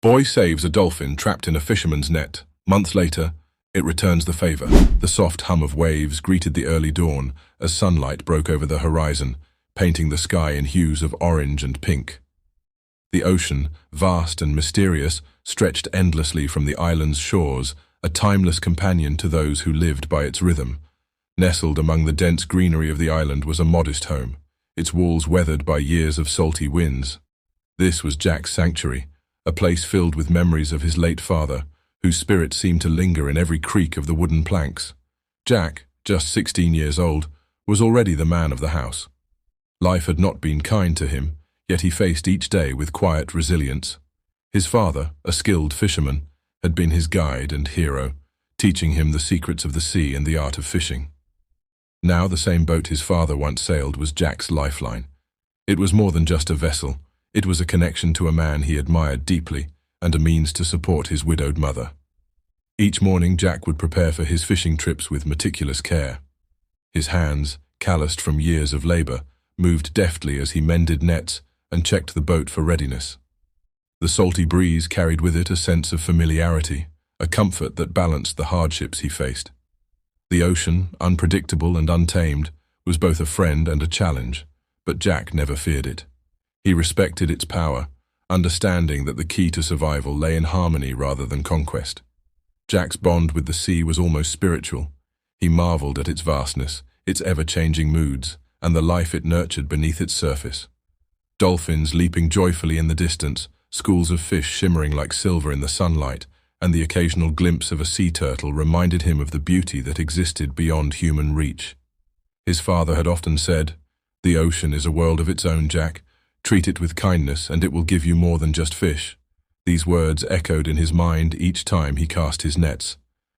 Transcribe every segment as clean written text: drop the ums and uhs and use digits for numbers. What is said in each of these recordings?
Boy saves a dolphin trapped in a fisherman's net. Months later, it returns the favor. The soft hum of waves greeted the early dawn as sunlight broke over the horizon, painting the sky in hues of orange and pink. The ocean, vast and mysterious, stretched endlessly from the island's shores, a timeless companion to those who lived by its rhythm. Nestled among the dense greenery of the island was a modest home, its walls weathered by years of salty winds. This was Jack's sanctuary, a place filled with memories of his late father, whose spirit seemed to linger in every creak of the wooden planks. Jack, just 16 years old, was already the man of the house. Life had not been kind to him, yet he faced each day with quiet resilience. His father, a skilled fisherman, had been his guide and hero, teaching him the secrets of the sea and the art of fishing. Now the same boat his father once sailed was Jack's lifeline. It was more than just a vessel. It was a connection to a man he admired deeply and a means to support his widowed mother. Each morning Jack would prepare for his fishing trips with meticulous care. His hands, calloused from years of labor, moved deftly as he mended nets and checked the boat for readiness. The salty breeze carried with it a sense of familiarity, a comfort that balanced the hardships he faced. The ocean, unpredictable and untamed, was both a friend and a challenge, but Jack never feared it. He respected its power, understanding that the key to survival lay in harmony rather than conquest. Jack's bond with the sea was almost spiritual. He marveled at its vastness, its ever-changing moods, and the life it nurtured beneath its surface. Dolphins leaping joyfully in the distance, schools of fish shimmering like silver in the sunlight, and the occasional glimpse of a sea turtle reminded him of the beauty that existed beyond human reach. His father had often said, "The ocean is a world of its own, Jack. Treat it with kindness and it will give you more than just fish." These words echoed in his mind each time he cast his nets.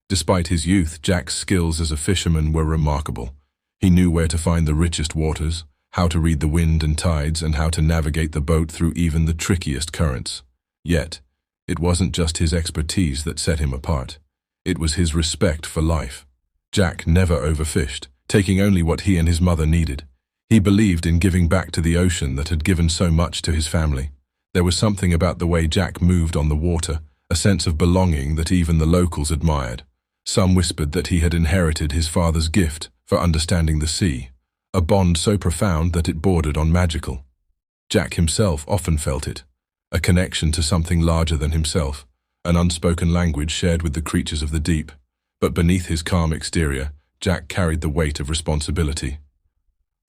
Despite his youth, Jack's skills as a fisherman were remarkable. He knew where to find the richest waters, how to read the wind and tides, and how to navigate the boat through even the trickiest currents. Yet, it wasn't just his expertise that set him apart. It was his respect for life. Jack never overfished, taking only what he and his mother needed. He believed in giving back to the ocean that had given so much to his family. There was something about the way Jack moved on the water, a sense of belonging that even the locals admired. Some whispered that he had inherited his father's gift for understanding the sea, a bond so profound that it bordered on magical. Jack himself often felt it, a connection to something larger than himself, an unspoken language shared with the creatures of the deep. But beneath his calm exterior, Jack carried the weight of responsibility.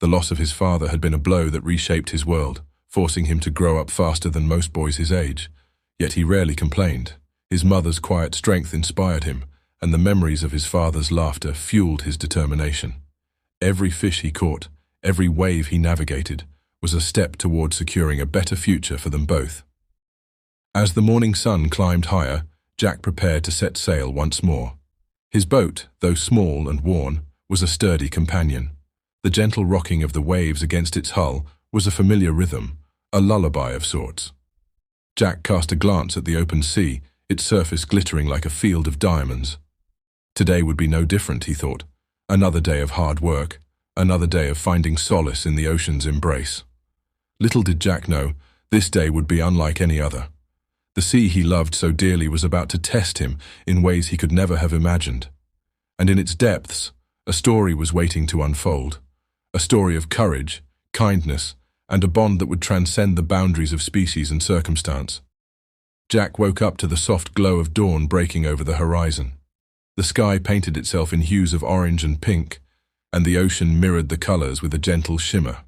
The loss of his father had been a blow that reshaped his world, forcing him to grow up faster than most boys his age. Yet he rarely complained. His mother's quiet strength inspired him, and the memories of his father's laughter fueled his determination. Every fish he caught, every wave he navigated, was a step toward securing a better future for them both. As the morning sun climbed higher, Jack prepared to set sail once more. His boat, though small and worn, was a sturdy companion. The gentle rocking of the waves against its hull was a familiar rhythm, a lullaby of sorts. Jack cast a glance at the open sea, its surface glittering like a field of diamonds. Today would be no different, he thought. Another day of hard work, another day of finding solace in the ocean's embrace. Little did Jack know, this day would be unlike any other. The sea he loved so dearly was about to test him in ways he could never have imagined. And in its depths, a story was waiting to unfold. A story of courage, kindness, and a bond that would transcend the boundaries of species and circumstance. Jack woke up to the soft glow of dawn breaking over the horizon. The sky painted itself in hues of orange and pink, and the ocean mirrored the colors with a gentle shimmer.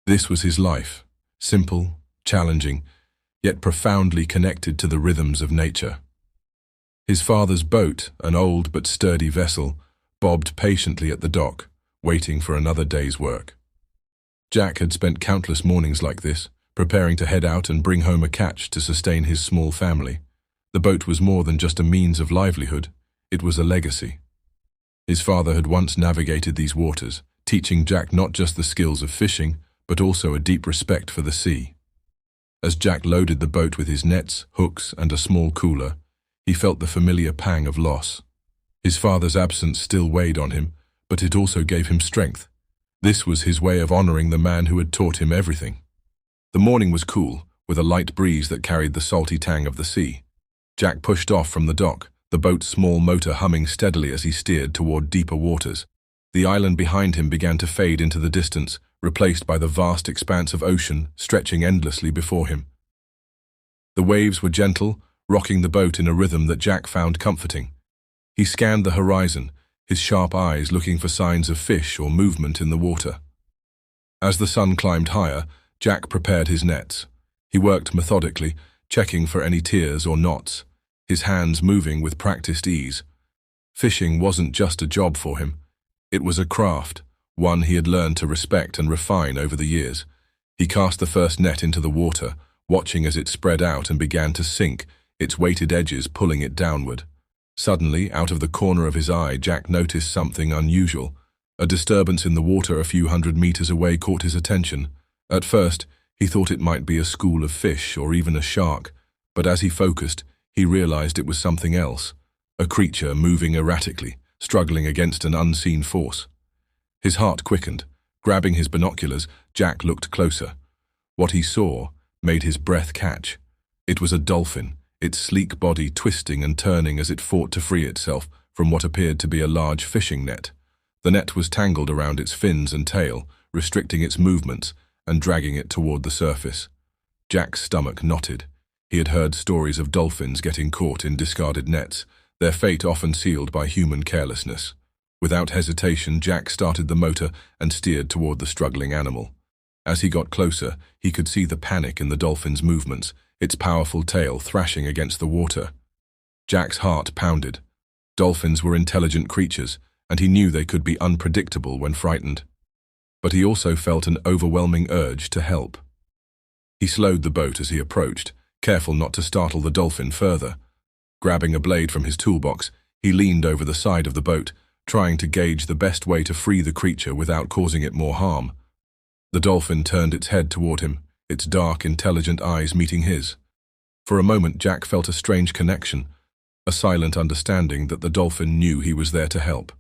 This was his life, simple, challenging, yet profoundly connected to the rhythms of nature. His father's boat, an old but sturdy vessel, bobbed patiently at the dock, waiting for another day's work. Jack had spent countless mornings like this, preparing to head out and bring home a catch to sustain his small family. The boat was more than just a means of livelihood, it was a legacy. His father had once navigated these waters, teaching Jack not just the skills of fishing, but also a deep respect for the sea. As Jack loaded the boat with his nets, hooks, and a small cooler, he felt the familiar pang of loss. His father's absence still weighed on him, but it also gave him strength. This was his way of honoring the man who had taught him everything. The morning was cool, with a light breeze that carried the salty tang of the sea. Jack pushed off from the dock, the boat's small motor humming steadily as he steered toward deeper waters. The island behind him began to fade into the distance, replaced by the vast expanse of ocean stretching endlessly before him. The waves were gentle, rocking the boat in a rhythm that Jack found comforting. He scanned the horizon, his sharp eyes looking for signs of fish or movement in the water. As the sun climbed higher, Jack prepared his nets. He worked methodically, checking for any tears or knots, his hands moving with practiced ease. Fishing wasn't just a job for him. It was a craft, one he had learned to respect and refine over the years. He cast the first net into the water, watching as it spread out and began to sink, its weighted edges pulling it downward. Suddenly, out of the corner of his eye, Jack noticed something unusual. A disturbance in the water a few hundred meters away caught his attention. At first, he thought it might be a school of fish or even a shark, but as he focused, he realized it was something else, a creature moving erratically, struggling against an unseen force. His heart quickened. Grabbing his binoculars, Jack looked closer. What he saw made his breath catch. It was a dolphin, its sleek body twisting and turning as it fought to free itself from what appeared to be a large fishing net. The net was tangled around its fins and tail, restricting its movements and dragging it toward the surface. Jack's stomach knotted. He had heard stories of dolphins getting caught in discarded nets, their fate often sealed by human carelessness. Without hesitation, Jack started the motor and steered toward the struggling animal. As he got closer, he could see the panic in the dolphin's movements, its powerful tail thrashing against the water. Jack's heart pounded. Dolphins were intelligent creatures, and he knew they could be unpredictable when frightened. But he also felt an overwhelming urge to help. He slowed the boat as he approached, careful not to startle the dolphin further. Grabbing a blade from his toolbox, he leaned over the side of the boat, trying to gauge the best way to free the creature without causing it more harm. The dolphin turned its head toward him, its dark, intelligent eyes meeting his. For a moment, Jack felt a strange connection, a silent understanding that the dolphin knew he was there to help.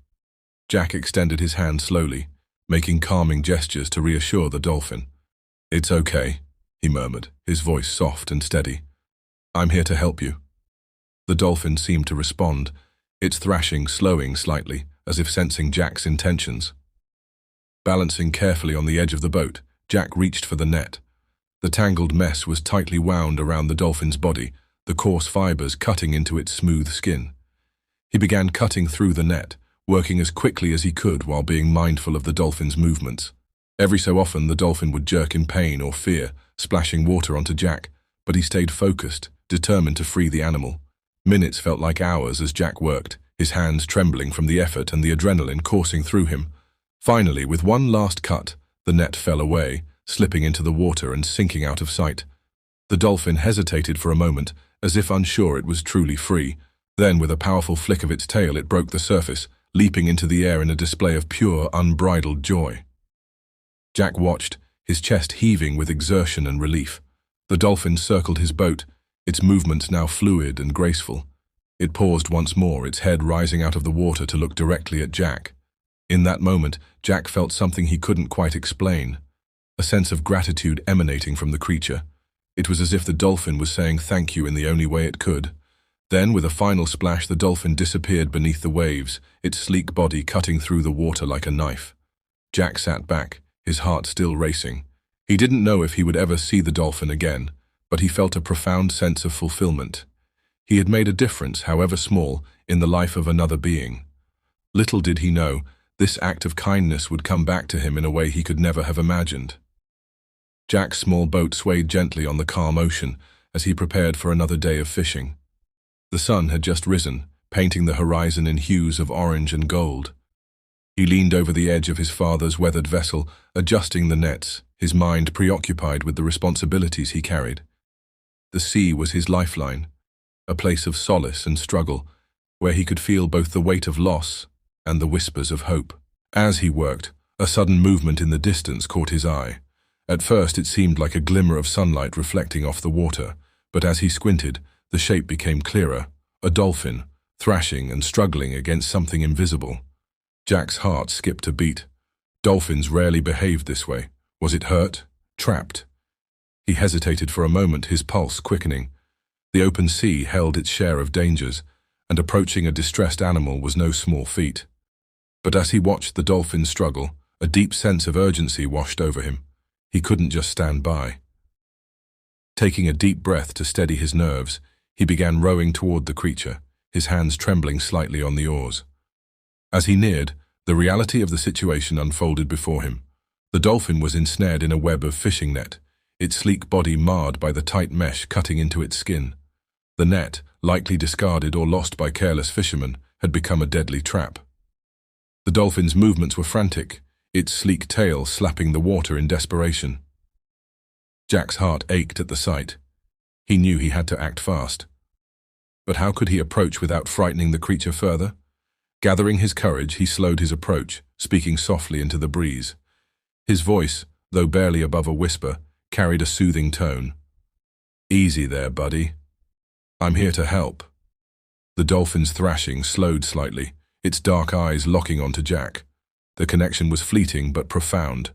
Jack extended his hand slowly, making calming gestures to reassure the dolphin. "It's okay," he murmured, his voice soft and steady. "I'm here to help you." The dolphin seemed to respond, its thrashing slowing slightly, as if sensing Jack's intentions. Balancing carefully on the edge of the boat, Jack reached for the net. The tangled mess was tightly wound around the dolphin's body, the coarse fibers cutting into its smooth skin. He began cutting through the net, working as quickly as he could while being mindful of the dolphin's movements. Every so often, the dolphin would jerk in pain or fear, splashing water onto Jack, but he stayed focused, determined to free the animal. Minutes felt like hours as Jack worked, his hands trembling from the effort and the adrenaline coursing through him. Finally, with one last cut, the net fell away, slipping into the water and sinking out of sight. The dolphin hesitated for a moment, as if unsure it was truly free. Then, with a powerful flick of its tail, it broke the surface, leaping into the air in a display of pure, unbridled joy. Jack watched, his chest heaving with exertion and relief. The dolphin circled his boat, its movements now fluid and graceful. It paused once more, its head rising out of the water to look directly at Jack. In that moment, Jack felt something he couldn't quite explain, a sense of gratitude emanating from the creature. It was as if the dolphin was saying thank you in the only way it could. Then, with a final splash, the dolphin disappeared beneath the waves, its sleek body cutting through the water like a knife. Jack sat back, his heart still racing. He didn't know if he would ever see the dolphin again, but he felt a profound sense of fulfillment. He had made a difference, however small, in the life of another being. Little did he know, this act of kindness would come back to him in a way he could never have imagined. Jack's small boat swayed gently on the calm ocean as he prepared for another day of fishing. The sun had just risen, painting the horizon in hues of orange and gold. He leaned over the edge of his father's weathered vessel, adjusting the nets, his mind preoccupied with the responsibilities he carried. The sea was his lifeline, a place of solace and struggle, where he could feel both the weight of loss and the whispers of hope. As he worked, a sudden movement in the distance caught his eye. At first it seemed like a glimmer of sunlight reflecting off the water, but as he squinted, the shape became clearer, a dolphin, thrashing and struggling against something invisible. Jack's heart skipped a beat. Dolphins rarely behaved this way. Was it hurt? Trapped? He hesitated for a moment, his pulse quickening. The open sea held its share of dangers, and approaching a distressed animal was no small feat. But as he watched the dolphin struggle, a deep sense of urgency washed over him. He couldn't just stand by. Taking a deep breath to steady his nerves, he began rowing toward the creature, his hands trembling slightly on the oars. As he neared, the reality of the situation unfolded before him. The dolphin was ensnared in a web of fishing net, its sleek body marred by the tight mesh cutting into its skin. The net, likely discarded or lost by careless fishermen, had become a deadly trap. The dolphin's movements were frantic, its sleek tail slapping the water in desperation. Jack's heart ached at the sight. He knew he had to act fast. But how could he approach without frightening the creature further? Gathering his courage, he slowed his approach, speaking softly into the breeze. His voice, though barely above a whisper, carried a soothing tone. "Easy there, buddy. I'm here to help." The dolphin's thrashing slowed slightly, its dark eyes locking onto Jack. The connection was fleeting but profound.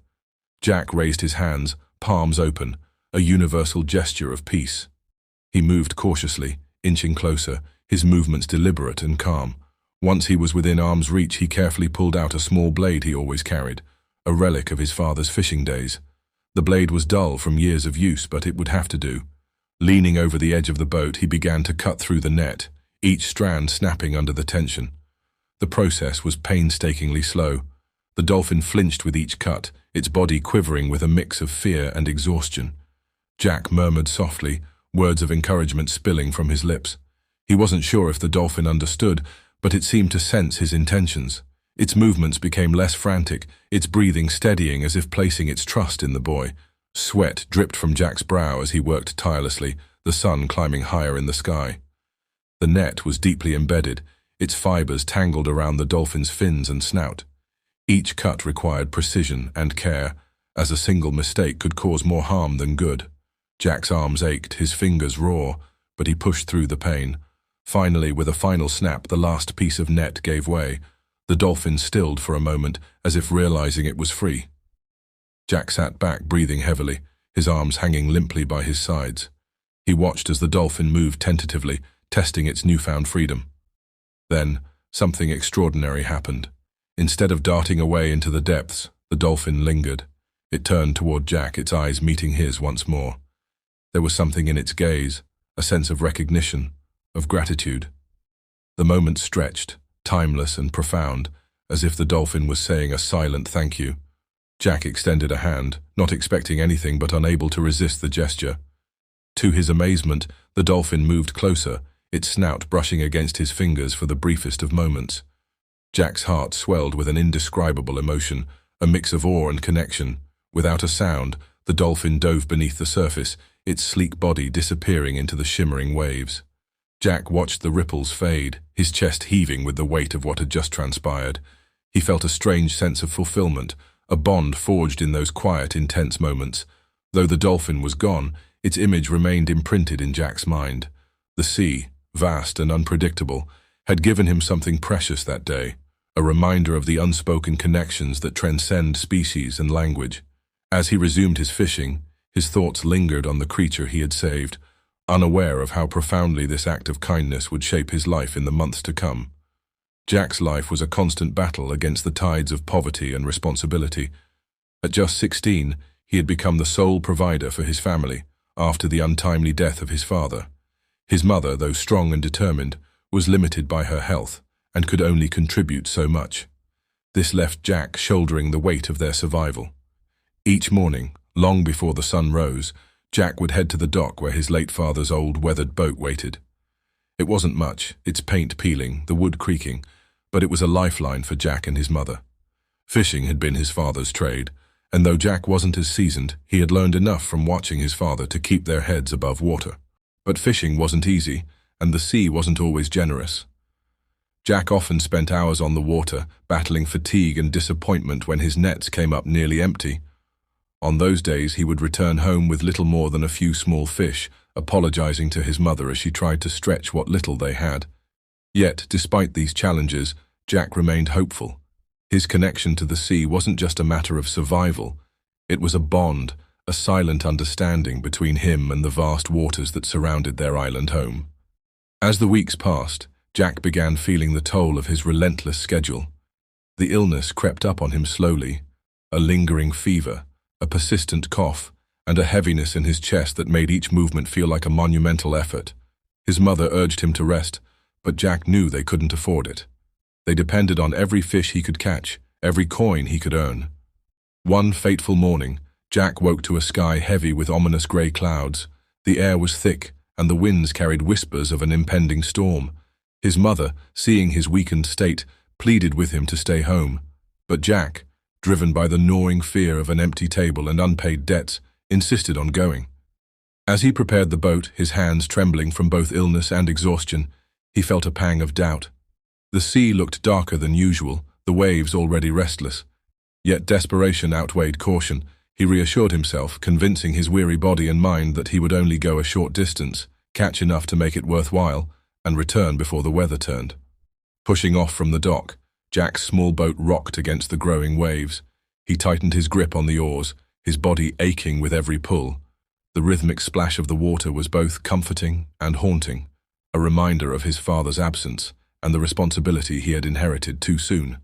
Jack raised his hands, palms open, a universal gesture of peace. He moved cautiously, inching closer, his movements deliberate and calm. Once he was within arm's reach, he carefully pulled out a small blade he always carried, a relic of his father's fishing days. The blade was dull from years of use, but it would have to do. Leaning over the edge of the boat, he began to cut through the net, each strand snapping under the tension. The process was painstakingly slow. The dolphin flinched with each cut, its body quivering with a mix of fear and exhaustion. Jack murmured softly, words of encouragement spilling from his lips. He wasn't sure if the dolphin understood, but it seemed to sense his intentions. Its movements became less frantic, its breathing steadying as if placing its trust in the boy. Sweat dripped from Jack's brow as he worked tirelessly, the sun climbing higher in the sky. The net was deeply embedded, its fibers tangled around the dolphin's fins and snout. Each cut required precision and care, as a single mistake could cause more harm than good. Jack's arms ached, his fingers raw, but he pushed through the pain. Finally, with a final snap, the last piece of net gave way. The dolphin stilled for a moment, as if realizing it was free. Jack sat back, breathing heavily, his arms hanging limply by his sides. He watched as the dolphin moved tentatively, testing its newfound freedom. Then, something extraordinary happened. Instead of darting away into the depths, the dolphin lingered. It turned toward Jack, its eyes meeting his once more. There was something in its gaze, a sense of recognition, of gratitude. The moment stretched, timeless and profound, as if the dolphin was saying a silent thank you. Jack extended a hand, not expecting anything but unable to resist the gesture. To his amazement, the dolphin moved closer, its snout brushing against his fingers for the briefest of moments. Jack's heart swelled with an indescribable emotion, a mix of awe and connection. Without a sound, the dolphin dove beneath the surface, its sleek body disappearing into the shimmering waves. Jack watched the ripples fade, his chest heaving with the weight of what had just transpired. He felt a strange sense of fulfillment, a bond forged in those quiet, intense moments. Though the dolphin was gone, its image remained imprinted in Jack's mind. The sea, vast and unpredictable, had given him something precious that day, a reminder of the unspoken connections that transcend species and language. As he resumed his fishing, his thoughts lingered on the creature he had saved, unaware of how profoundly this act of kindness would shape his life in the months to come. Jack's life was a constant battle against the tides of poverty and responsibility. At just 16, he had become the sole provider for his family, after the untimely death of his father. His mother, though strong and determined, was limited by her health and could only contribute so much. This left Jack shouldering the weight of their survival. Each morning, long before the sun rose, Jack would head to the dock where his late father's old weathered boat waited. It wasn't much, its paint peeling, the wood creaking, but it was a lifeline for Jack and his mother. Fishing had been his father's trade, and though Jack wasn't as seasoned, he had learned enough from watching his father to keep their heads above water. But fishing wasn't easy, and the sea wasn't always generous. Jack often spent hours on the water, battling fatigue and disappointment when his nets came up nearly empty. On those days, he would return home with little more than a few small fish, apologizing to his mother as she tried to stretch what little they had. Yet, despite these challenges, Jack remained hopeful. His connection to the sea wasn't just a matter of survival. It was a bond, a silent understanding between him and the vast waters that surrounded their island home. As the weeks passed, Jack began feeling the toll of his relentless schedule. The illness crept up on him slowly, a lingering fever, a persistent cough, and a heaviness in his chest that made each movement feel like a monumental effort. His mother urged him to rest, but Jack knew they couldn't afford it. They depended on every fish he could catch, every coin he could earn. One fateful morning, Jack woke to a sky heavy with ominous grey clouds. The air was thick, and the winds carried whispers of an impending storm. His mother, seeing his weakened state, pleaded with him to stay home. But Jack, driven by the gnawing fear of an empty table and unpaid debts, insisted on going. As he prepared the boat, his hands trembling from both illness and exhaustion, he felt a pang of doubt. The sea looked darker than usual, the waves already restless. Yet desperation outweighed caution. He reassured himself, convincing his weary body and mind that he would only go a short distance, catch enough to make it worthwhile, and return before the weather turned. Pushing off from the dock, Jack's small boat rocked against the growing waves. He tightened his grip on the oars, his body aching with every pull. The rhythmic splash of the water was both comforting and haunting, a reminder of his father's absence and the responsibility he had inherited too soon.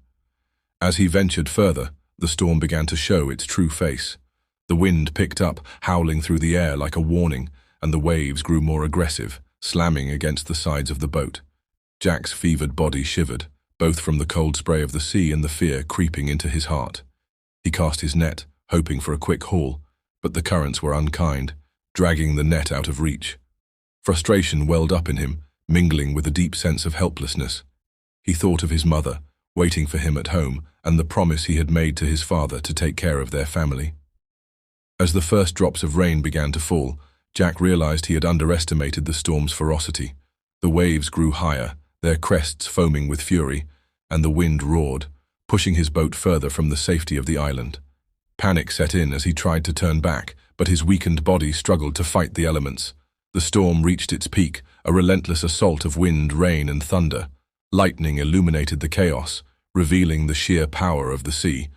As he ventured further, the storm began to show its true face. The wind picked up, howling through the air like a warning, and the waves grew more aggressive, slamming against the sides of the boat. Jack's fevered body shivered, both from the cold spray of the sea and the fear creeping into his heart. He cast his net, hoping for a quick haul, but the currents were unkind, dragging the net out of reach. Frustration welled up in him, mingling with a deep sense of helplessness. He thought of his mother, waiting for him at home, and the promise he had made to his father to take care of their family. As the first drops of rain began to fall, Jack realized he had underestimated the storm's ferocity. The waves grew higher, their crests foaming with fury, and the wind roared, pushing his boat further from the safety of the island. Panic set in as he tried to turn back, but his weakened body struggled to fight the elements. The storm reached its peak, a relentless assault of wind, rain, and thunder. Lightning illuminated the chaos, revealing the sheer power of the sea.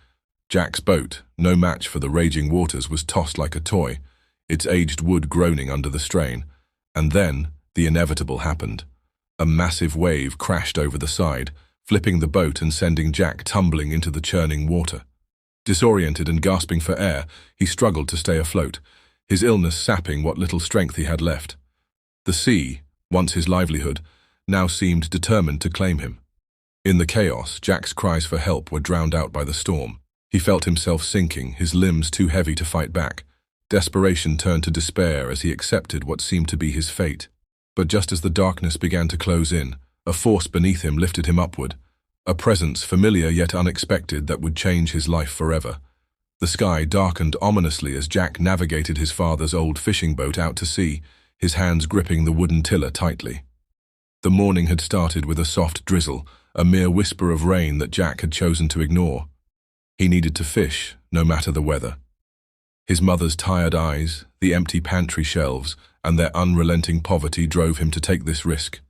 Jack's boat, no match for the raging waters, was tossed like a toy, its aged wood groaning under the strain. And then, the inevitable happened. A massive wave crashed over the side, flipping the boat and sending Jack tumbling into the churning water. Disoriented and gasping for air, he struggled to stay afloat, his illness sapping what little strength he had left. The sea, once his livelihood, now seemed determined to claim him. In the chaos, Jack's cries for help were drowned out by the storm. He felt himself sinking, his limbs too heavy to fight back. Desperation turned to despair as he accepted what seemed to be his fate. But just as the darkness began to close in, a force beneath him lifted him upward, a presence familiar yet unexpected that would change his life forever. The sky darkened ominously as Jack navigated his father's old fishing boat out to sea, his hands gripping the wooden tiller tightly. The morning had started with a soft drizzle, a mere whisper of rain that Jack had chosen to ignore. He needed to fish, no matter the weather. His mother's tired eyes, the empty pantry shelves, and their unrelenting poverty drove him to take this risk.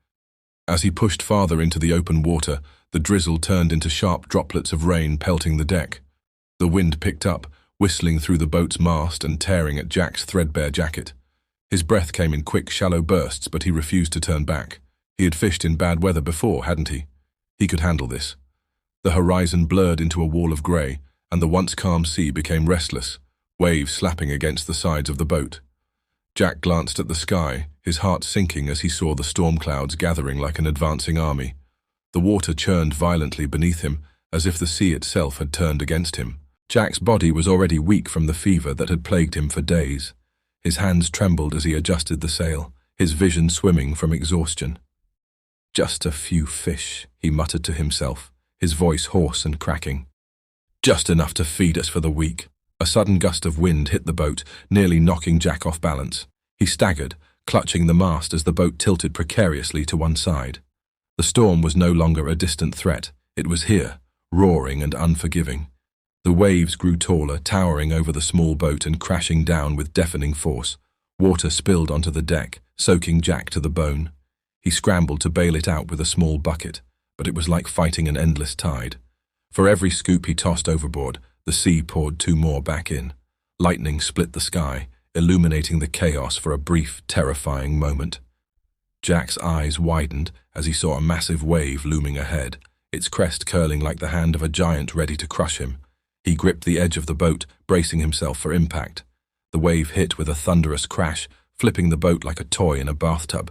As he pushed farther into the open water, the drizzle turned into sharp droplets of rain pelting the deck. The wind picked up, whistling through the boat's mast and tearing at Jack's threadbare jacket. His breath came in quick, shallow bursts, but he refused to turn back. He had fished in bad weather before, hadn't he? He could handle this. The horizon blurred into a wall of grey, and the once calm sea became restless, waves slapping against the sides of the boat. Jack glanced at the sky, his heart sinking as he saw the storm clouds gathering like an advancing army. The water churned violently beneath him, as if the sea itself had turned against him. Jack's body was already weak from the fever that had plagued him for days. His hands trembled as he adjusted the sail, his vision swimming from exhaustion. "Just a few fish," he muttered to himself, his voice hoarse and cracking. "Just enough to feed us for the week." A sudden gust of wind hit the boat, nearly knocking Jack off balance. He staggered, clutching the mast as the boat tilted precariously to one side. The storm was no longer a distant threat. It was here, roaring and unforgiving. The waves grew taller, towering over the small boat and crashing down with deafening force. Water spilled onto the deck, soaking Jack to the bone. He scrambled to bail it out with a small bucket, but it was like fighting an endless tide. For every scoop he tossed overboard, the sea poured two more back in. Lightning split the sky, illuminating the chaos for a brief, terrifying moment. Jack's eyes widened as he saw a massive wave looming ahead, its crest curling like the hand of a giant ready to crush him. He gripped the edge of the boat, bracing himself for impact. The wave hit with a thunderous crash, flipping the boat like a toy in a bathtub.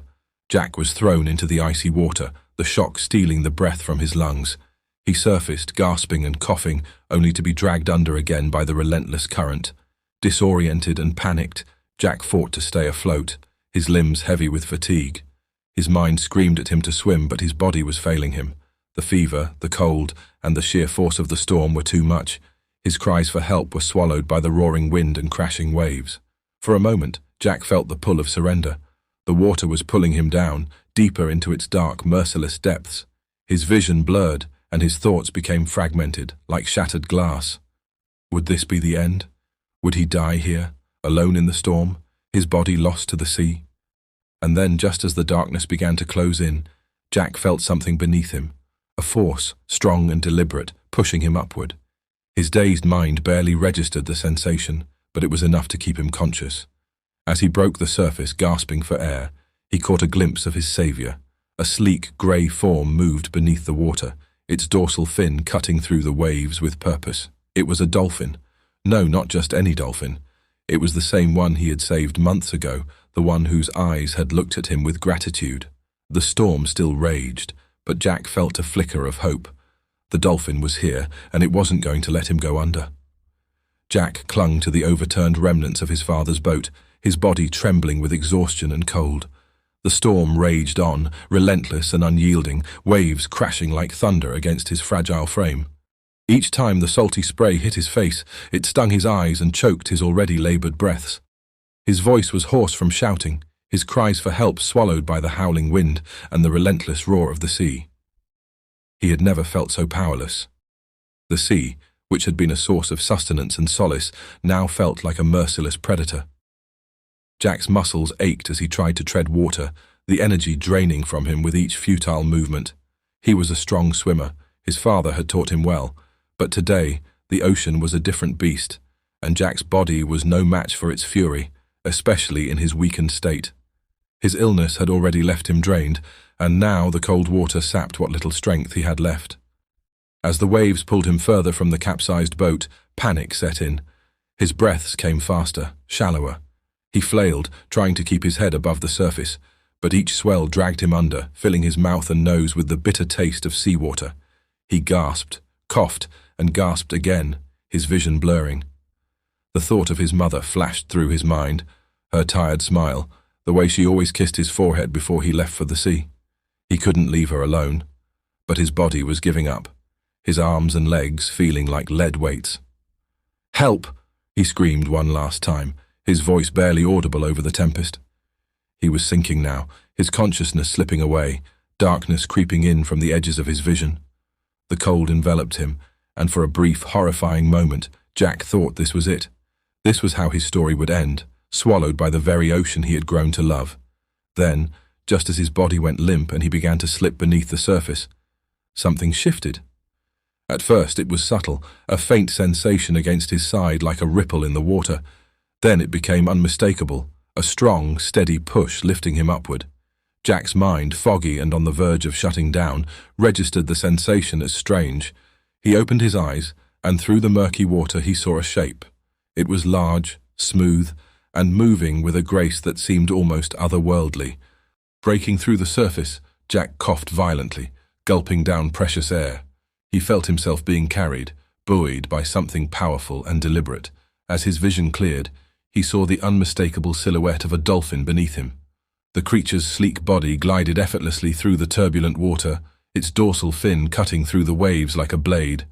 Jack was thrown into the icy water, the shock stealing the breath from his lungs. He surfaced, gasping and coughing, only to be dragged under again by the relentless current. Disoriented and panicked, Jack fought to stay afloat, his limbs heavy with fatigue. His mind screamed at him to swim, but his body was failing him. The fever, the cold, and the sheer force of the storm were too much. His cries for help were swallowed by the roaring wind and crashing waves. For a moment, Jack felt the pull of surrender. The water was pulling him down, deeper into its dark, merciless depths. His vision blurred, and his thoughts became fragmented, like shattered glass. Would this be the end? Would he die here, alone in the storm, his body lost to the sea? And then, just as the darkness began to close in, Jack felt something beneath him, a force, strong and deliberate, pushing him upward. His dazed mind barely registered the sensation, but it was enough to keep him conscious. As he broke the surface, gasping for air, he caught a glimpse of his savior. A sleek, grey form moved beneath the water, its dorsal fin cutting through the waves with purpose. It was a dolphin. No, not just any dolphin. It was the same one he had saved months ago, the one whose eyes had looked at him with gratitude. The storm still raged, but Jack felt a flicker of hope. The dolphin was here, and it wasn't going to let him go under. Jack clung to the overturned remnants of his father's boat, his body trembling with exhaustion and cold. The storm raged on, relentless and unyielding, waves crashing like thunder against his fragile frame. Each time the salty spray hit his face, it stung his eyes and choked his already labored breaths. His voice was hoarse from shouting, his cries for help swallowed by the howling wind and the relentless roar of the sea. He had never felt so powerless. The sea, which had been a source of sustenance and solace, now felt like a merciless predator. Jack's muscles ached as he tried to tread water, the energy draining from him with each futile movement. He was a strong swimmer, his father had taught him well, but today the ocean was a different beast, and Jack's body was no match for its fury, especially in his weakened state. His illness had already left him drained, and now the cold water sapped what little strength he had left. As the waves pulled him further from the capsized boat, panic set in. His breaths came faster, shallower. He flailed, trying to keep his head above the surface, but each swell dragged him under, filling his mouth and nose with the bitter taste of seawater. He gasped, coughed, and gasped again, his vision blurring. The thought of his mother flashed through his mind, her tired smile, the way she always kissed his forehead before he left for the sea. He couldn't leave her alone, but his body was giving up, his arms and legs feeling like lead weights. "Help!" he screamed one last time, his voice barely audible over the tempest. He was sinking now, his consciousness slipping away, darkness creeping in from the edges of his vision. The cold enveloped him, and for a brief, horrifying moment, Jack thought this was it. This was how his story would end, swallowed by the very ocean he had grown to love. Then, just as his body went limp and he began to slip beneath the surface, something shifted. At first it was subtle, a faint sensation against his side like a ripple in the water. Then it became unmistakable, a strong, steady push lifting him upward. Jack's mind, foggy and on the verge of shutting down, registered the sensation as strange. He opened his eyes, and through the murky water he saw a shape. It was large, smooth, and moving with a grace that seemed almost otherworldly. Breaking through the surface, Jack coughed violently, gulping down precious air. He felt himself being carried, buoyed by something powerful and deliberate. As his vision cleared, he saw the unmistakable silhouette of a dolphin beneath him. The creature's sleek body glided effortlessly through the turbulent water, its dorsal fin cutting through the waves like a blade.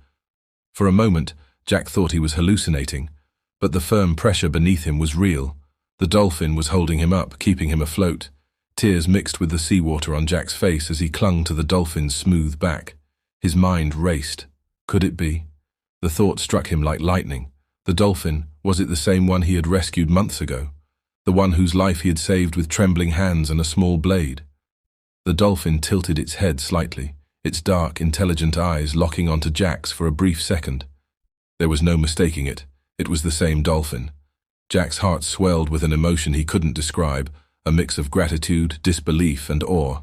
For a moment, Jack thought he was hallucinating, but the firm pressure beneath him was real. The dolphin was holding him up, keeping him afloat. Tears mixed with the seawater on Jack's face as he clung to the dolphin's smooth back. His mind raced. Could it be? The thought struck him like lightning. The dolphin, was it the same one he had rescued months ago? The one whose life he had saved with trembling hands and a small blade? The dolphin tilted its head slightly, its dark, intelligent eyes locking onto Jack's for a brief second. There was no mistaking it. It was the same dolphin, Jack's heart swelled with an emotion he couldn't describe, a mix of gratitude, disbelief, and awe.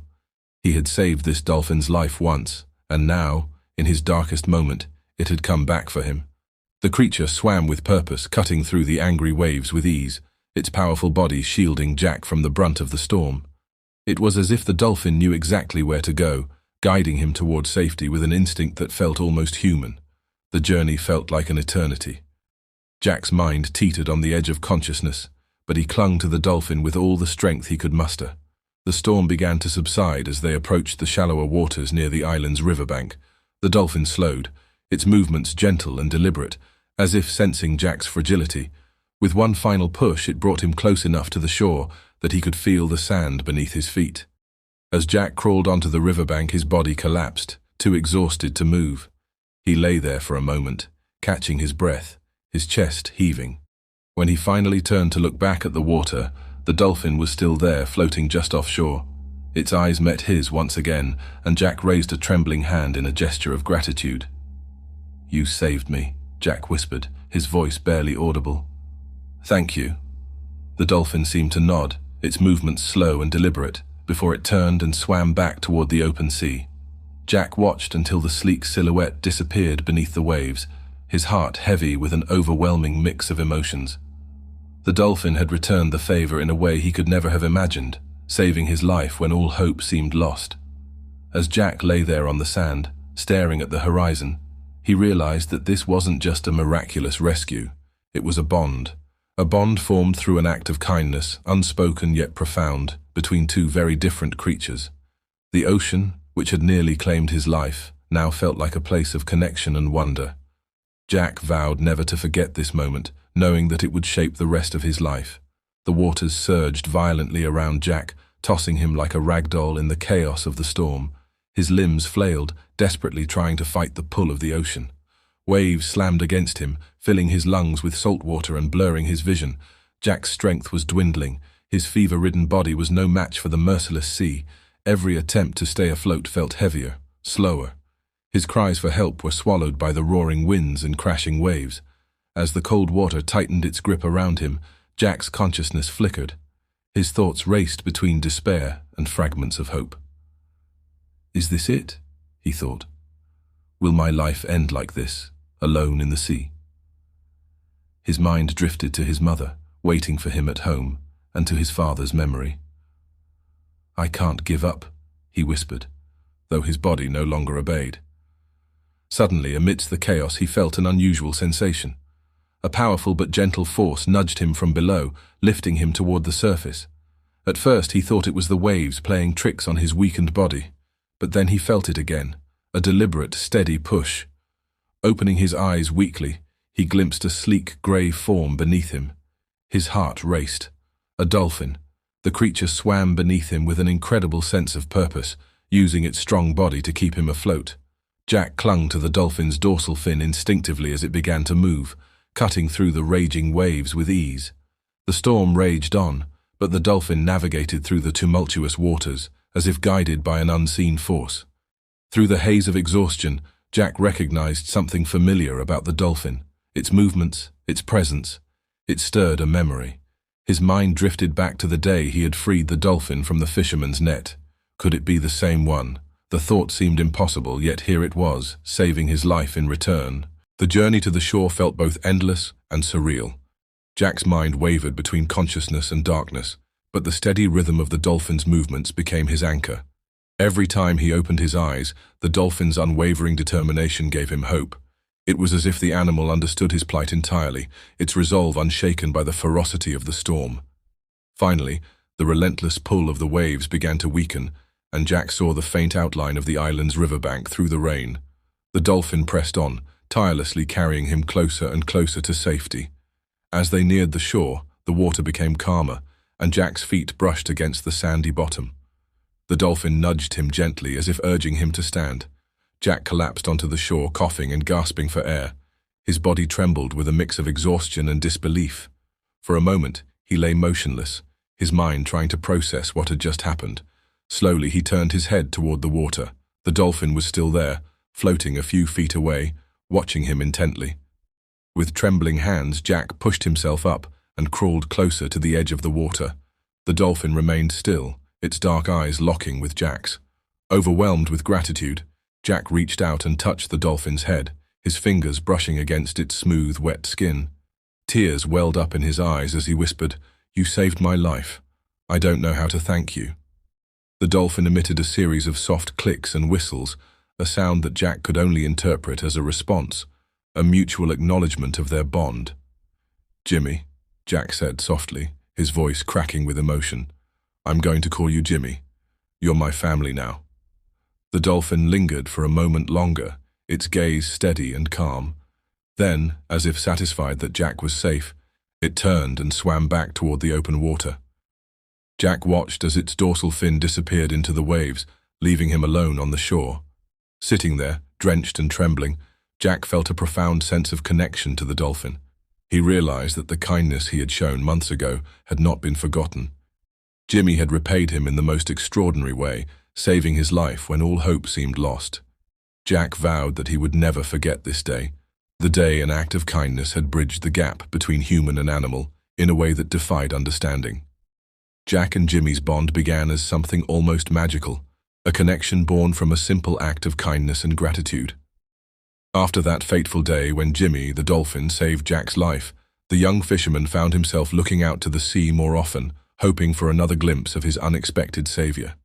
He had saved this dolphin's life once, and now, in his darkest moment, it had come back for him. The creature swam with purpose, cutting through the angry waves with ease, its powerful body shielding Jack from the brunt of the storm. It was as if the dolphin knew exactly where to go, guiding him toward safety with an instinct that felt almost human. The journey felt like an eternity. Jack's mind teetered on the edge of consciousness, but he clung to the dolphin with all the strength he could muster. The storm began to subside as they approached the shallower waters near the island's riverbank. The dolphin slowed, its movements gentle and deliberate, as if sensing Jack's fragility. With one final push, it brought him close enough to the shore that he could feel the sand beneath his feet. As Jack crawled onto the riverbank, his body collapsed, too exhausted to move. He lay there for a moment, catching his breath, his chest heaving. When he finally turned to look back at the water, the dolphin was still there, floating just offshore. Its eyes met his once again, and Jack raised a trembling hand in a gesture of gratitude. "You saved me," Jack whispered, his voice barely audible. "Thank you." The dolphin seemed to nod, its movements slow and deliberate, before it turned and swam back toward the open sea. Jack watched until the sleek silhouette disappeared beneath the waves, his heart heavy with an overwhelming mix of emotions. The dolphin had returned the favor in a way he could never have imagined, saving his life when all hope seemed lost. As Jack lay there on the sand, staring at the horizon, he realized that this wasn't just a miraculous rescue. It was a bond formed through an act of kindness, unspoken yet profound, between two very different creatures. The ocean, which had nearly claimed his life, now felt like a place of connection and wonder. Jack vowed never to forget this moment, knowing that it would shape the rest of his life. The waters surged violently around Jack, tossing him like a rag doll in the chaos of the storm. His limbs flailed, desperately trying to fight the pull of the ocean. Waves slammed against him, filling his lungs with salt water and blurring his vision. Jack's strength was dwindling. His fever-ridden body was no match for the merciless sea. Every attempt to stay afloat felt heavier, slower. His cries for help were swallowed by the roaring winds and crashing waves. As the cold water tightened its grip around him, Jack's consciousness flickered. His thoughts raced between despair and fragments of hope. "Is this it?" he thought. "Will my life end like this, alone in the sea?" His mind drifted to his mother, waiting for him at home, and to his father's memory. "I can't give up," he whispered, though his body no longer obeyed. Suddenly, amidst the chaos, he felt an unusual sensation. A powerful but gentle force nudged him from below, lifting him toward the surface. At first, he thought it was the waves playing tricks on his weakened body, but then he felt it again, a deliberate, steady push. Opening his eyes weakly, he glimpsed a sleek grey form beneath him. His heart raced. A dolphin. The creature swam beneath him with an incredible sense of purpose, using its strong body to keep him afloat. Jack clung to the dolphin's dorsal fin instinctively as it began to move, cutting through the raging waves with ease. The storm raged on, but the dolphin navigated through the tumultuous waters, as if guided by an unseen force. Through the haze of exhaustion, Jack recognized something familiar about the dolphin, its movements, its presence. It stirred a memory. His mind drifted back to the day he had freed the dolphin from the fisherman's net. Could it be the same one? The thought seemed impossible, yet here it was, saving his life in return. The journey to the shore felt both endless and surreal. Jack's mind wavered between consciousness and darkness, but the steady rhythm of the dolphin's movements became his anchor. Every time he opened his eyes, the dolphin's unwavering determination gave him hope. It was as if the animal understood his plight entirely, its resolve unshaken by the ferocity of the storm. Finally, the relentless pull of the waves began to weaken, and Jack saw the faint outline of the island's riverbank through the rain. The dolphin pressed on, tirelessly carrying him closer and closer to safety. As they neared the shore, the water became calmer, and Jack's feet brushed against the sandy bottom. The dolphin nudged him gently as if urging him to stand. Jack collapsed onto the shore, coughing and gasping for air. His body trembled with a mix of exhaustion and disbelief. For a moment, he lay motionless, his mind trying to process what had just happened. Slowly, he turned his head toward the water. The dolphin was still there, floating a few feet away, watching him intently. With trembling hands, Jack pushed himself up and crawled closer to the edge of the water. The dolphin remained still, its dark eyes locking with Jack's. Overwhelmed with gratitude, Jack reached out and touched the dolphin's head, his fingers brushing against its smooth, wet skin. Tears welled up in his eyes as he whispered, "You saved my life. I don't know how to thank you." The dolphin emitted a series of soft clicks and whistles, a sound that Jack could only interpret as a response, a mutual acknowledgement of their bond. "Jimmy," Jack said softly, his voice cracking with emotion. "I'm going to call you Jimmy. You're my family now." The dolphin lingered for a moment longer, its gaze steady and calm. Then, as if satisfied that Jack was safe, it turned and swam back toward the open water. Jack watched as its dorsal fin disappeared into the waves, leaving him alone on the shore. Sitting there, drenched and trembling, Jack felt a profound sense of connection to the dolphin. He realized that the kindness he had shown months ago had not been forgotten. Jimmy had repaid him in the most extraordinary way, saving his life when all hope seemed lost. Jack vowed that he would never forget this day, the day an act of kindness had bridged the gap between human and animal in a way that defied understanding. Jack and Jimmy's bond began as something almost magical, a connection born from a simple act of kindness and gratitude. After that fateful day when Jimmy, the dolphin, saved Jack's life, the young fisherman found himself looking out to the sea more often, hoping for another glimpse of his unexpected savior.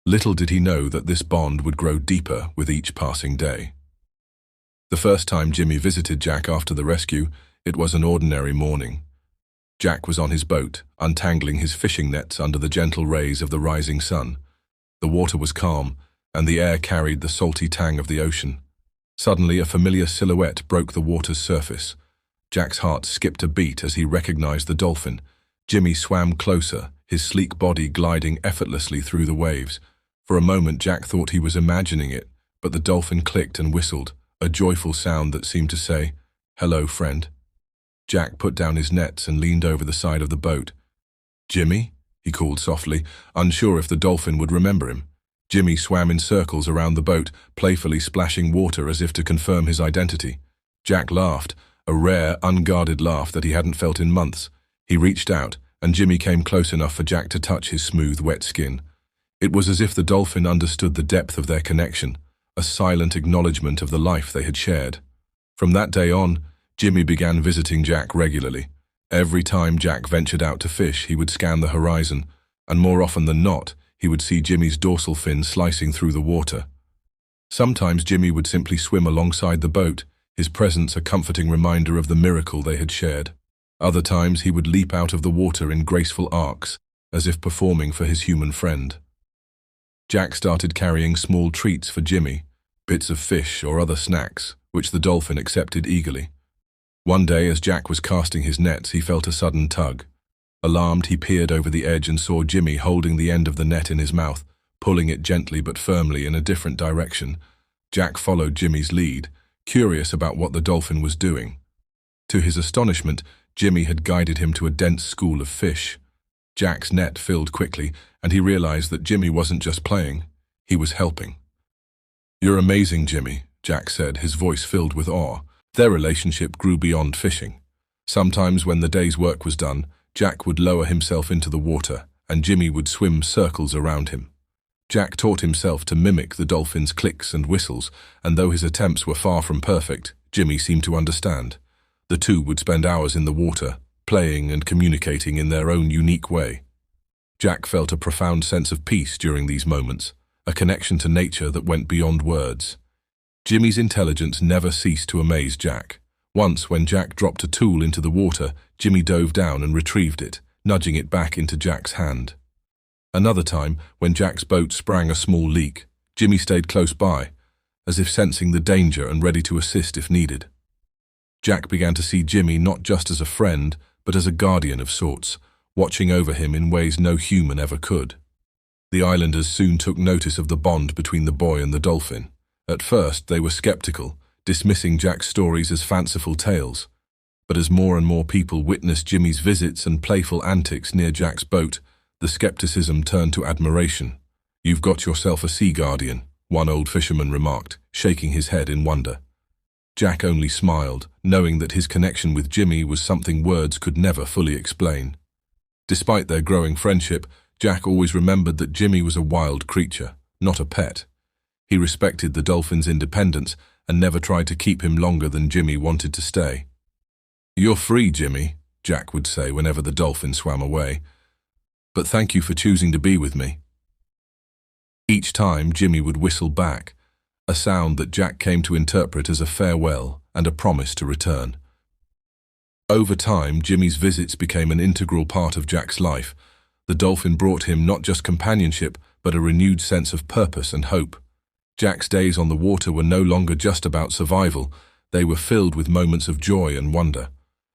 Little did he know that this bond would grow deeper with each passing day. The first time Jimmy visited Jack after the rescue, it was an ordinary morning. Jack was on his boat, untangling his fishing nets under the gentle rays of the rising sun. The water was calm, and the air carried the salty tang of the ocean. Suddenly, a familiar silhouette broke the water's surface. Jack's heart skipped a beat as he recognized the dolphin. Jimmy swam closer, his sleek body gliding effortlessly through the waves. For a moment, Jack thought he was imagining it, but the dolphin clicked and whistled, a joyful sound that seemed to say, "Hello, friend." Jack put down his nets and leaned over the side of the boat. "Jimmy?" he called softly, unsure if the dolphin would remember him. Jimmy swam in circles around the boat, playfully splashing water as if to confirm his identity. Jack laughed, a rare, unguarded laugh that he hadn't felt in months. He reached out, and Jimmy came close enough for Jack to touch his smooth, wet skin. It was as if the dolphin understood the depth of their connection, a silent acknowledgement of the life they had shared. From that day on, Jimmy began visiting Jack regularly. Every time Jack ventured out to fish, he would scan the horizon, and more often than not, he would see Jimmy's dorsal fin slicing through the water. Sometimes Jimmy would simply swim alongside the boat, his presence a comforting reminder of the miracle they had shared. Other times he would leap out of the water in graceful arcs, as if performing for his human friend. Jack started carrying small treats for Jimmy, bits of fish or other snacks, which the dolphin accepted eagerly. One day, as Jack was casting his nets, he felt a sudden tug. Alarmed, he peered over the edge and saw Jimmy holding the end of the net in his mouth, pulling it gently but firmly in a different direction. Jack followed Jimmy's lead, curious about what the dolphin was doing. To his astonishment, Jimmy had guided him to a dense school of fish. Jack's net filled quickly, and he realized that Jimmy wasn't just playing, he was helping. "You're amazing, Jimmy," Jack said, his voice filled with awe. Their relationship grew beyond fishing. Sometimes when the day's work was done, Jack would lower himself into the water, and Jimmy would swim circles around him. Jack taught himself to mimic the dolphin's clicks and whistles, and though his attempts were far from perfect, Jimmy seemed to understand. The two would spend hours in the water, playing and communicating in their own unique way. Jack felt a profound sense of peace during these moments, a connection to nature that went beyond words. Jimmy's intelligence never ceased to amaze Jack. Once, when Jack dropped a tool into the water, Jimmy dove down and retrieved it, nudging it back into Jack's hand. Another time, when Jack's boat sprang a small leak, Jimmy stayed close by, as if sensing the danger and ready to assist if needed. Jack began to see Jimmy not just as a friend, but as a guardian of sorts, watching over him in ways no human ever could. The islanders soon took notice of the bond between the boy and the dolphin. At first, they were skeptical, dismissing Jack's stories as fanciful tales. But as more and more people witnessed Jimmy's visits and playful antics near Jack's boat, the skepticism turned to admiration. "You've got yourself a sea guardian," one old fisherman remarked, shaking his head in wonder. Jack only smiled, knowing that his connection with Jimmy was something words could never fully explain. Despite their growing friendship, Jack always remembered that Jimmy was a wild creature, not a pet. He respected the dolphin's independence and never tried to keep him longer than Jimmy wanted to stay. "You're free, Jimmy," Jack would say whenever the dolphin swam away. "But thank you for choosing to be with me." Each time, Jimmy would whistle back, a sound that Jack came to interpret as a farewell and a promise to return. Over time, Jimmy's visits became an integral part of Jack's life. The dolphin brought him not just companionship, but a renewed sense of purpose and hope. Jack's days on the water were no longer just about survival. They were filled with moments of joy and wonder.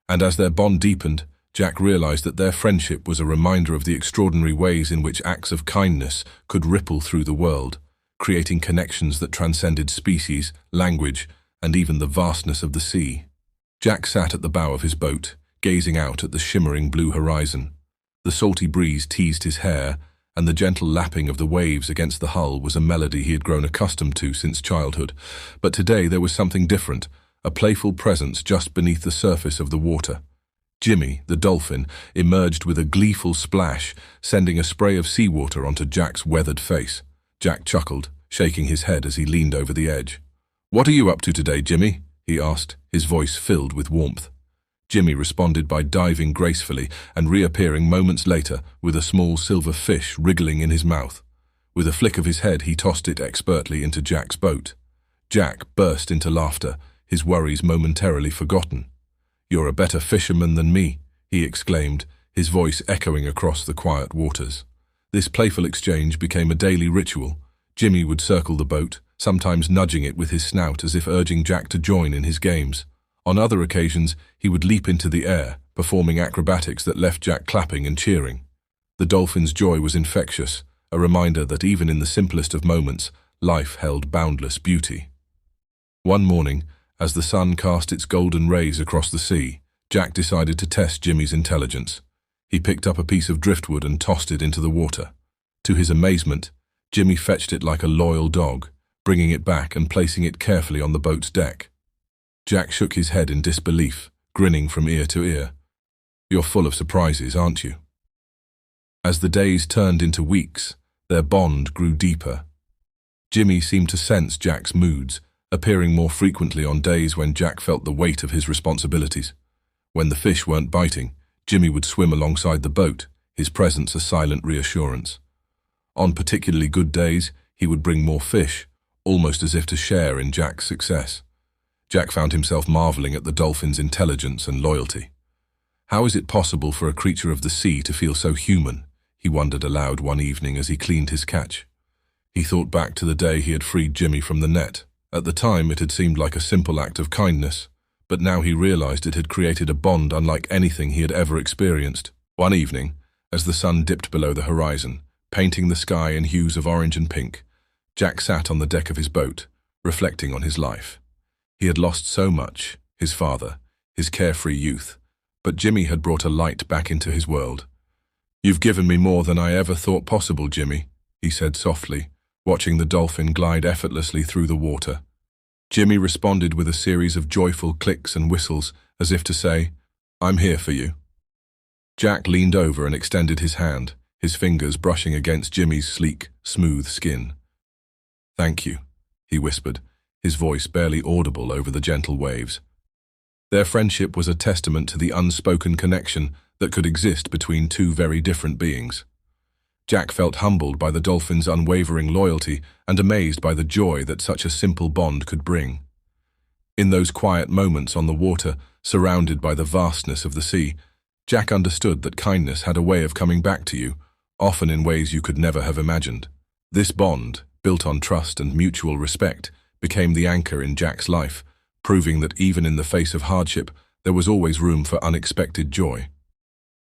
And as their bond deepened, Jack realized that their friendship was a reminder of the extraordinary ways in which acts of kindness could ripple through the world, creating connections that transcended species, language, and even the vastness of the sea. Jack sat at the bow of his boat, gazing out at the shimmering blue horizon. The salty breeze teased his hair, and the gentle lapping of the waves against the hull was a melody he had grown accustomed to since childhood. But today there was something different, a playful presence just beneath the surface of the water. Jimmy, the dolphin, emerged with a gleeful splash, sending a spray of seawater onto Jack's weathered face. Jack chuckled, shaking his head as he leaned over the edge. "What are you up to today, Jimmy?" he asked, his voice filled with warmth. Jimmy responded by diving gracefully and reappearing moments later with a small silver fish wriggling in his mouth. With a flick of his head, he tossed it expertly into Jack's boat. Jack burst into laughter, his worries momentarily forgotten. "You're a better fisherman than me," he exclaimed, his voice echoing across the quiet waters. This playful exchange became a daily ritual. Jimmy would circle the boat, sometimes nudging it with his snout as if urging Jack to join in his games. On other occasions, he would leap into the air, performing acrobatics that left Jack clapping and cheering. The dolphin's joy was infectious, a reminder that even in the simplest of moments, life held boundless beauty. One morning, as the sun cast its golden rays across the sea, Jack decided to test Jimmy's intelligence. He picked up a piece of driftwood and tossed it into the water. To his amazement, Jimmy fetched it like a loyal dog, bringing it back and placing it carefully on the boat's deck. Jack shook his head in disbelief, grinning from ear to ear. "You're full of surprises, aren't you?" As the days turned into weeks, their bond grew deeper. Jimmy seemed to sense Jack's moods, appearing more frequently on days when Jack felt the weight of his responsibilities. When the fish weren't biting, Jimmy would swim alongside the boat, his presence a silent reassurance. On particularly good days, he would bring more fish, almost as if to share in Jack's success. Jack found himself marveling at the dolphin's intelligence and loyalty. How is it possible for a creature of the sea to feel so human? He wondered aloud one evening as he cleaned his catch. He thought back to the day he had freed Jimmy from the net. At the time, it had seemed like a simple act of kindness, but now he realized it had created a bond unlike anything he had ever experienced. One evening, as the sun dipped below the horizon, painting the sky in hues of orange and pink, Jack sat on the deck of his boat, reflecting on his life. He had lost so much, his father, his carefree youth, but Jimmy had brought a light back into his world. "You've given me more than I ever thought possible, Jimmy," he said softly, watching the dolphin glide effortlessly through the water. Jimmy responded with a series of joyful clicks and whistles, as if to say, "I'm here for you." Jack leaned over and extended his hand, his fingers brushing against Jimmy's sleek, smooth skin. "Thank you," he whispered, his voice barely audible over the gentle waves. Their friendship was a testament to the unspoken connection that could exist between two very different beings. Jack felt humbled by the dolphin's unwavering loyalty and amazed by the joy that such a simple bond could bring. In those quiet moments on the water, surrounded by the vastness of the sea, Jack understood that kindness had a way of coming back to you, often in ways you could never have imagined. This bond, built on trust and mutual respect, became the anchor in Jack's life, proving that even in the face of hardship, there was always room for unexpected joy.